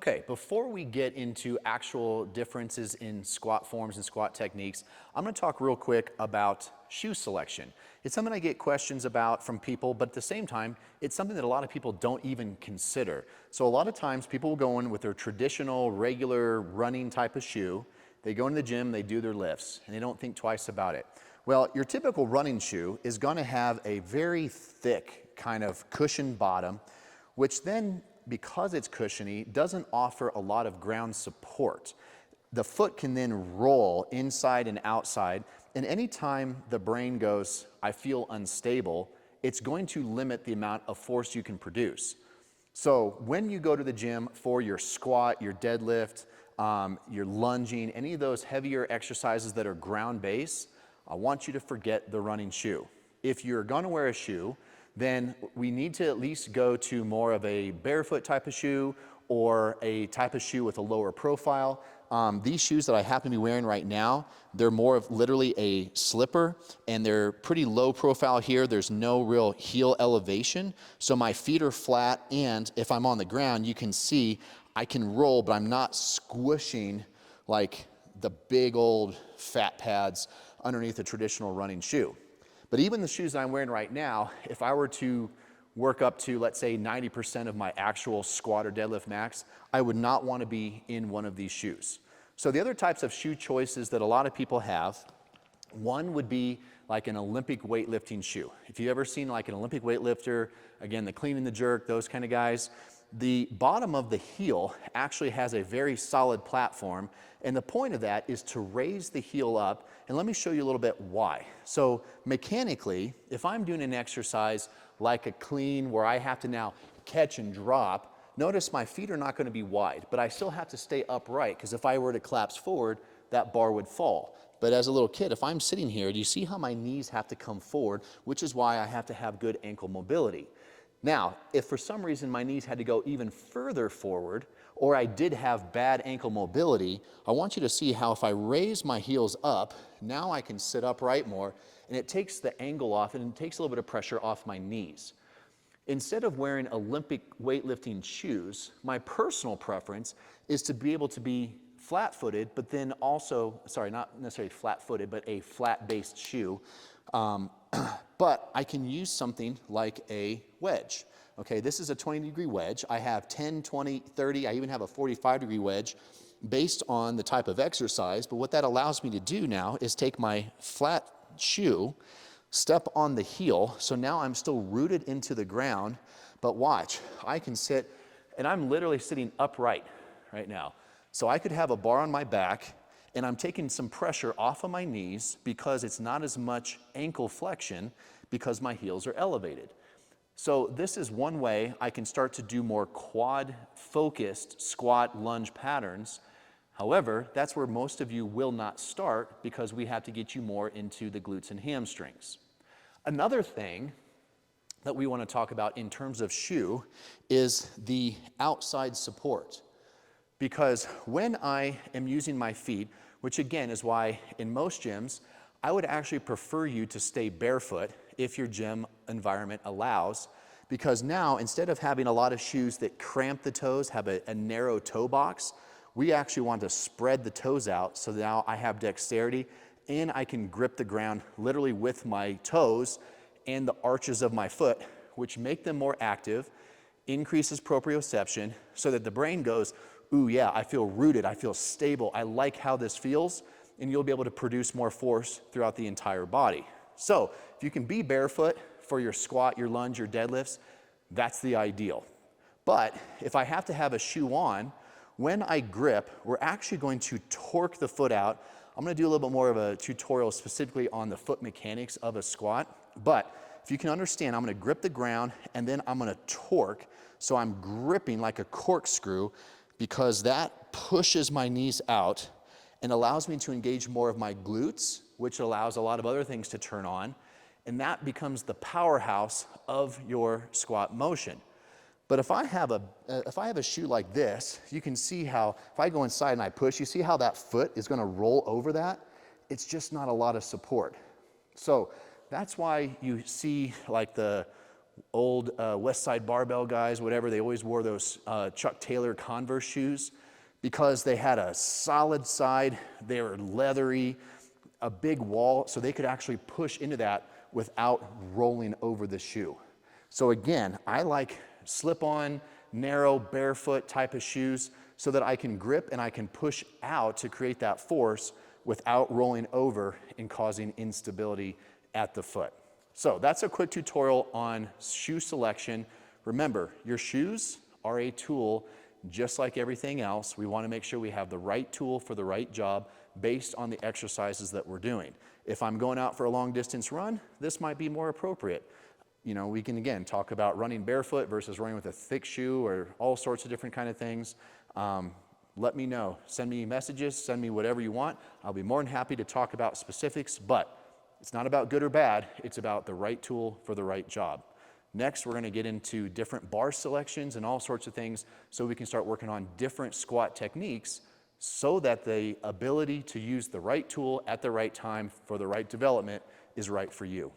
Okay, before we get into actual differences in squat forms and squat techniques, I'm going to talk real quick about shoe selection. It's something I get questions about from people, but at the same time, it's something that a lot of people don't even consider. So a lot of times people will go in with their traditional, regular running type of shoe. They go into the gym, they do their lifts, and they don't think twice about it. Well, your typical running shoe is going to have a very thick kind of cushioned bottom, which then, because it's cushiony, doesn't offer a lot of ground support. The foot can then roll inside and outside, and anytime the brain goes, I feel unstable, it's going to limit the amount of force you can produce. So when you go to the gym for your squat, your deadlift, your lunging, any of those heavier exercises that are ground-based, I want you to forget the running shoe. If you're going to wear a shoe, then we need to at least go to more of a barefoot type of shoe or a type of shoe with a lower profile. These shoes that I happen to be wearing right now, they're more of literally a slipper, and they're pretty low profile here. There's no real heel elevation, so my feet are flat, and if I'm on the ground, you can see I can roll, but I'm not squishing like the big old fat pads underneath a traditional running shoe. But even the shoes that I'm wearing right now, if I were to work up to, let's say, 90% of my actual squat or deadlift max, I would not want to be in one of these shoes. So the other types of shoe choices that a lot of people have, one would be like an Olympic weightlifting shoe. If you've ever seen like an Olympic weightlifter, again, the clean and the jerk, those kind of guys, the bottom of the heel actually has a very solid platform, and the point of that is to raise the heel up, and let me show you a little bit why. So mechanically, if I'm doing an exercise like a clean where I have to now catch and drop, notice my feet are not going to be wide, but I still have to stay upright, because if I were to collapse forward, that bar would fall. But as a little kid, if I'm sitting here, do you see how my knees have to come forward, which is why I have to have good ankle mobility. Now, if for some reason my knees had to go even further forward, or I did have bad ankle mobility, I want you to see how if I raise my heels up, now I can sit upright more, and it takes the angle off, and it takes a little bit of pressure off my knees. Instead of wearing Olympic weightlifting shoes, my personal preference is to be able to be flat-footed, but then also, sorry, not necessarily flat-footed, but a flat-based shoe. But I can use something like a wedge. Okay, this is a 20-degree wedge. I have 10, 20, 30, I even have a 45-degree wedge based on the type of exercise. But what that allows me to do now is take my flat shoe, step on the heel, so now I'm still rooted into the ground, but watch, I can sit, and I'm literally sitting upright right now. So I could have a bar on my back, and I'm taking some pressure off of my knees because it's not as much ankle flexion because my heels are elevated. So this is one way I can start to do more quad-focused squat lunge patterns. However, that's where most of you will not start because we have to get you more into the glutes and hamstrings. Another thing that we want to talk about in terms of shoe is the outside support. Because when I am using my feet, which again is why in most gyms, I would actually prefer you to stay barefoot if your gym environment allows, because now instead of having a lot of shoes that cramp the toes, have a narrow toe box, we actually want to spread the toes out so now I have dexterity and I can grip the ground literally with my toes and the arches of my foot, which make them more active, increases proprioception so that the brain goes, ooh, yeah, I feel rooted, I feel stable, I like how this feels, and you'll be able to produce more force throughout the entire body. So if you can be barefoot for your squat, your lunge, your deadlifts, that's the ideal. But if I have to have a shoe on, when I grip, we're actually going to torque the foot out. I'm going to do a little bit more of a tutorial specifically on the foot mechanics of a squat, but if you can understand, I'm going to grip the ground and then I'm going to torque, so I'm gripping like a corkscrew, because that pushes my knees out and allows me to engage more of my glutes, which allows a lot of other things to turn on, and that becomes the powerhouse of your squat motion. But if I have a shoe like this, you can see how if I go inside and I push, you see how that foot is going to roll over that? It's just not a lot of support. So that's why you see like the old West Side Barbell guys, whatever, they always wore those Chuck Taylor Converse shoes because they had a solid side, they were leathery, a big wall, so they could actually push into that without rolling over the shoe. So again, I like slip-on, narrow, barefoot type of shoes so that I can grip and I can push out to create that force without rolling over and causing instability at the foot. So that's a quick tutorial on shoe selection. Remember, your shoes are a tool just like everything else. We want to make sure we have the right tool for the right job based on the exercises that we're doing. If I'm going out for a long distance run, this might be more appropriate. You know, we can again talk about running barefoot versus running with a thick shoe or all sorts of different kind of things. Let me know. Send me messages, send me whatever you want. I'll be more than happy to talk about specifics, but it's not about good or bad. It's about the right tool for the right job. Next, we're going to get into different bar selections and all sorts of things so we can start working on different squat techniques so that the ability to use the right tool at the right time for the right development is right for you.